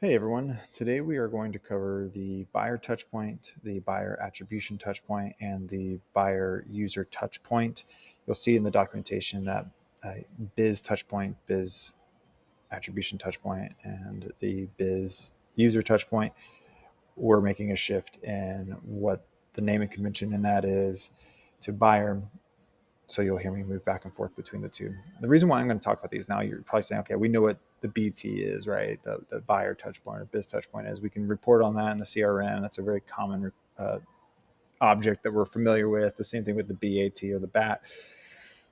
Hey everyone, today we are going to cover the buyer touchpoint, the buyer attribution touchpoint, and the buyer user touchpoint. You'll see in the documentation that Biz touchpoint, Biz attribution touchpoint, and the Biz user touchpoint, we're making a shift in what the naming convention in that is to buyer. So you'll hear me move back and forth between the two. The reason why I'm going to talk about these now, you're probably saying, okay, we know what the BT is, right? The buyer touch point or biz touch point is. We can report on that in the CRM. That's a very common object that we're familiar with. The same thing with the BAT or the BAT.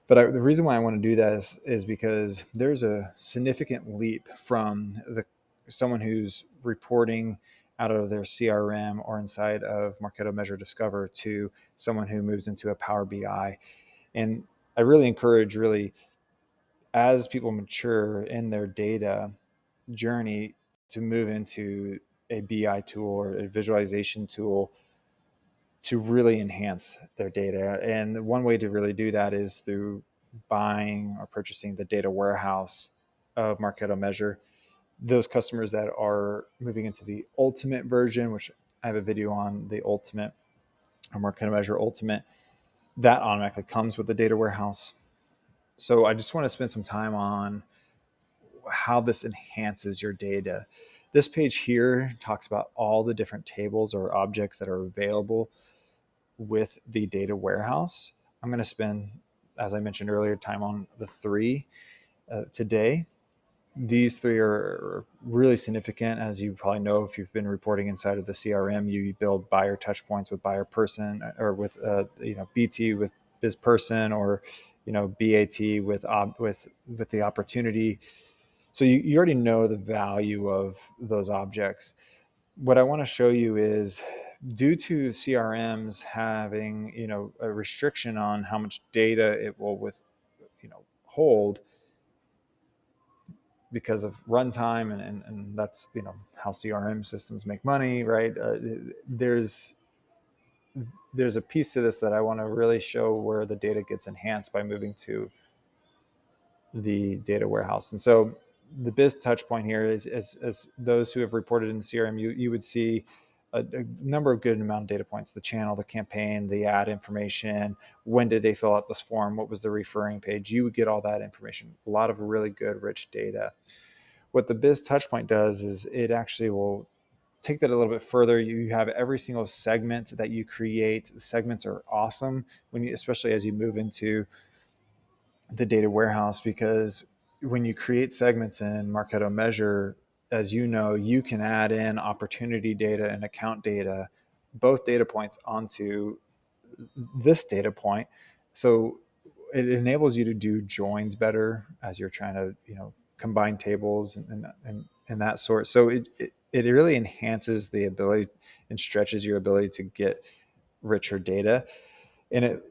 But the reason why I want to do that is because there's a significant leap from someone who's reporting out of their CRM or inside of Marketo Measure Discover to someone who moves into a Power BI. And I really encourage, really, as people mature in their data journey, to move into a BI tool or a visualization tool to really enhance their data. And one way to really do that is through buying or purchasing the data warehouse of Marketo Measure. Those customers that are moving into the ultimate version, which I have a video on the ultimate or Marketo Measure Ultimate, that automatically comes with the data warehouse. So I just want to spend some time on how this enhances your data. This page here talks about all the different tables or objects that are available with the data warehouse. I'm going to spend, as I mentioned earlier, time on the three today. These three are really significant. As you probably know, if you've been reporting inside of the CRM, you build buyer touch points with buyer person, or with BT with biz person, or BAT with the opportunity. So you already know the value of those objects. What I want to show you is, due to CRMs having a restriction on how much data it will hold because of runtime, and that's how CRM systems make money, right? There's a piece to this that I want to really show where the data gets enhanced by moving to the data warehouse. And so the biz touch point here is, as those who have reported in the CRM, you would see a number of good amount of data points: the channel, the campaign, the ad information, when did they fill out this form, what was the referring page. You would get all that information, a lot of really good rich data. What the biz touch point does is it actually will take that a little bit further. You have every single segment that you create. The segments are awesome especially as you move into the data warehouse, because when you create segments in Marketo Measure, as you know, you can add in opportunity data and account data, both data points, onto this data point. So it enables you to do joins better as you're trying to, combine tables and that sort. So it really enhances the ability and stretches your ability to get richer data. And it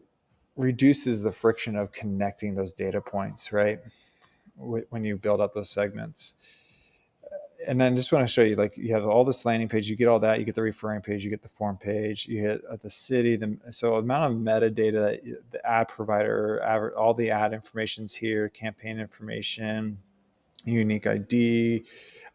reduces the friction of connecting those data points, right? When you build out those segments. And then just want to show you, like, you have all this landing page, you get all that, you get the referring page, you get the form page, you hit the city, so amount of metadata, the ad provider, all the ad information's here, campaign information, unique ID.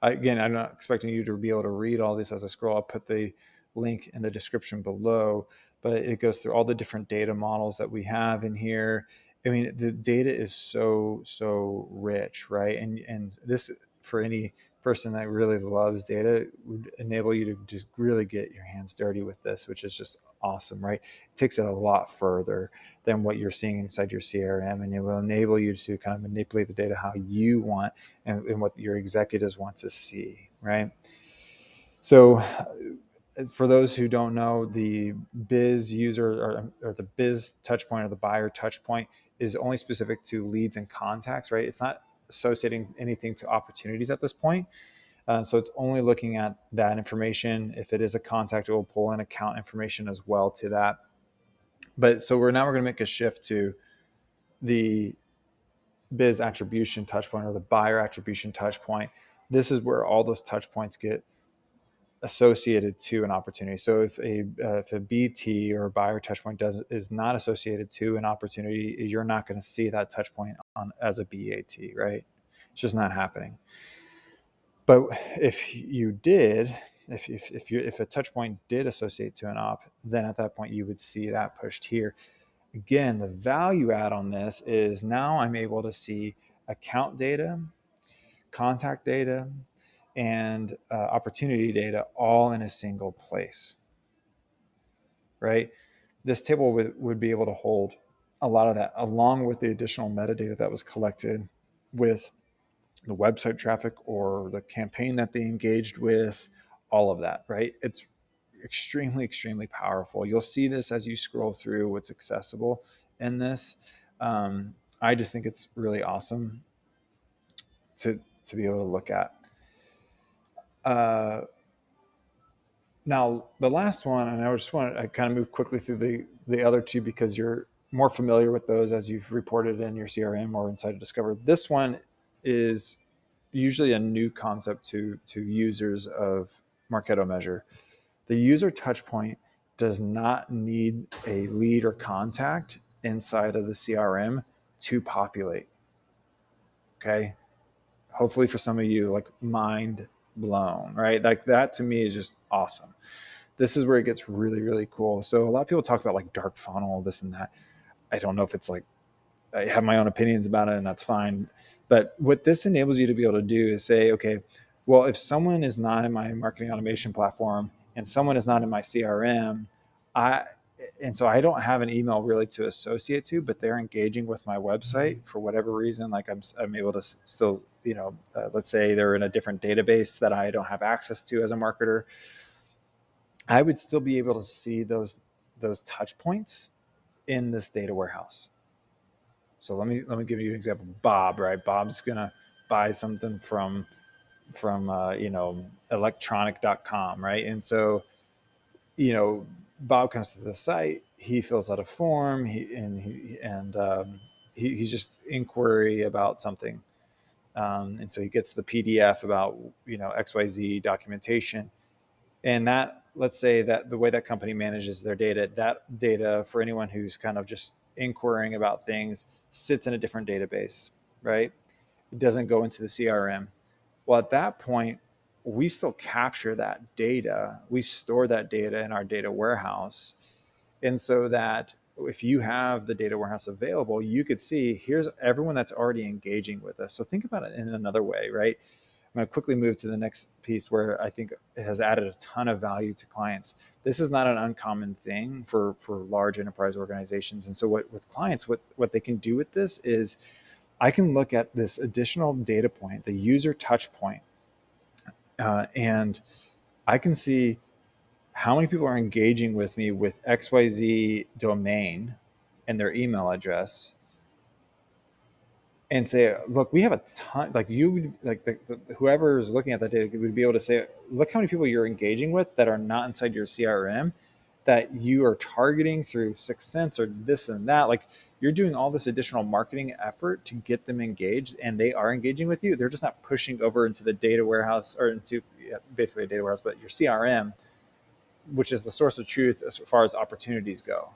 Again, I'm not expecting you to be able to read all this as I scroll. I'll put the link in the description below, but it goes through all the different data models that we have in here. I mean, the data is so rich, right? And this, for any person that really loves data, would enable you to just really get your hands dirty with this, which is just awesome, right? It takes it a lot further than what you're seeing inside your CRM, and it will enable you to kind of manipulate the data how you want, and what your executives want to see, right? So for those who don't know, the biz user, or the biz touch point, or the buyer touch point, is only specific to leads and contacts, right? It's not associating anything to opportunities at this point. So it's only looking at that information. If it is a contact, it will pull in account information as well to that. But so we're going to make a shift to the biz attribution touch point, or the buyer attribution touch point. This is where all those touch points get associated to an opportunity. So if a BT or a buyer touch point is not associated to an opportunity, you're not going to see that touch point on as a BAT, right? It's just not happening. But if you did, if a touch point did associate to an op, then at that point you would see that pushed here. Again, the value add on this is now I'm able to see account data, contact data, and opportunity data all in a single place, right? This table would be able to hold a lot of that, along with the additional metadata that was collected with the website traffic or the campaign that they engaged with, all of that, right? It's extremely, extremely powerful. You'll see this as you scroll through what's accessible in this. I just think it's really awesome to be able to look at. Now, the last one, and I kind of move quickly through the other two because you're more familiar with those as you've reported in your CRM or inside of Discover. This one is usually a new concept to users of Marketo Measure. The user touchpoint does not need a lead or contact inside of the CRM to populate. Okay. Hopefully for some of you, like mind blown, right? Like that to me is just awesome. This is where it gets really, really cool. So a lot of people talk about like dark funnel, this and that. I don't know if it's like, I have my own opinions about it and that's fine. But what this enables you to be able to do is say, okay, well, if someone is not in my marketing automation platform and someone is not in my CRM, so I don't have an email really to associate to, but they're engaging with my website for whatever reason. Like I'm able to still, let's say they're in a different database that I don't have access to as a marketer. I would still be able to see those touch points in this data warehouse. So let me give you an example. Bob, right? Bob's gonna buy something from electronic.com, right? And so Bob comes to the site, he fills out a form, he's just inquiry about something, and so he gets the PDF about XYZ documentation, and that, let's say that the way that company manages their data, that data for anyone who's kind of just inquiring about things sits in a different database, right? It doesn't go into the CRM. Well, at that point, we still capture that data. We store that data in our data warehouse. And so that if you have the data warehouse available, you could see here's everyone that's already engaging with us. So think about it in another way, right? I'm going to quickly move to the next piece where I think it has added a ton of value to clients. This is not an uncommon thing for large enterprise organizations. And so with clients, what they can do with this is I can look at this additional data point, the user touch point, and I can see how many people are engaging with me with XYZ domain and their email address, and say, look, we have a ton, like whoever is looking at that data would be able to say, look how many people you're engaging with that are not inside your CRM that you are targeting through Sixth Sense or this and that. Like you're doing all this additional marketing effort to get them engaged, and they are engaging with you. They're just not pushing over into the data warehouse or into basically a data warehouse, but your CRM, which is the source of truth as far as opportunities go.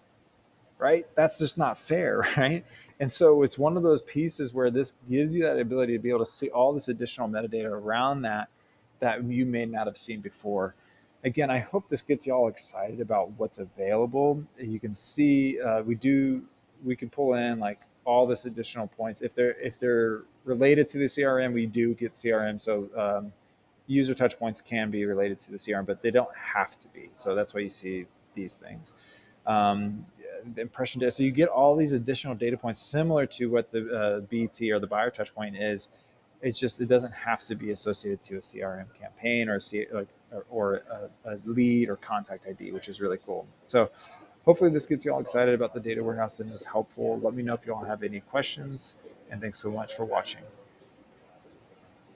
Right? That's just not fair, right? And so it's one of those pieces where this gives you that ability to be able to see all this additional metadata around that you may not have seen before. Again, I hope this gets you all excited about what's available. You can see we can pull in like all this additional points if they're related to the CRM. We do get CRM, so user touch points can be related to the CRM, but they don't have to be. So that's why you see these things. The impression data. So you get all these additional data points similar to what the BT or the buyer touch point is. It's just, it doesn't have to be associated to a CRM campaign or a lead or contact ID, which is really cool. So hopefully this gets you all excited about the data warehouse and is helpful. Let me know if you all have any questions, and thanks so much for watching.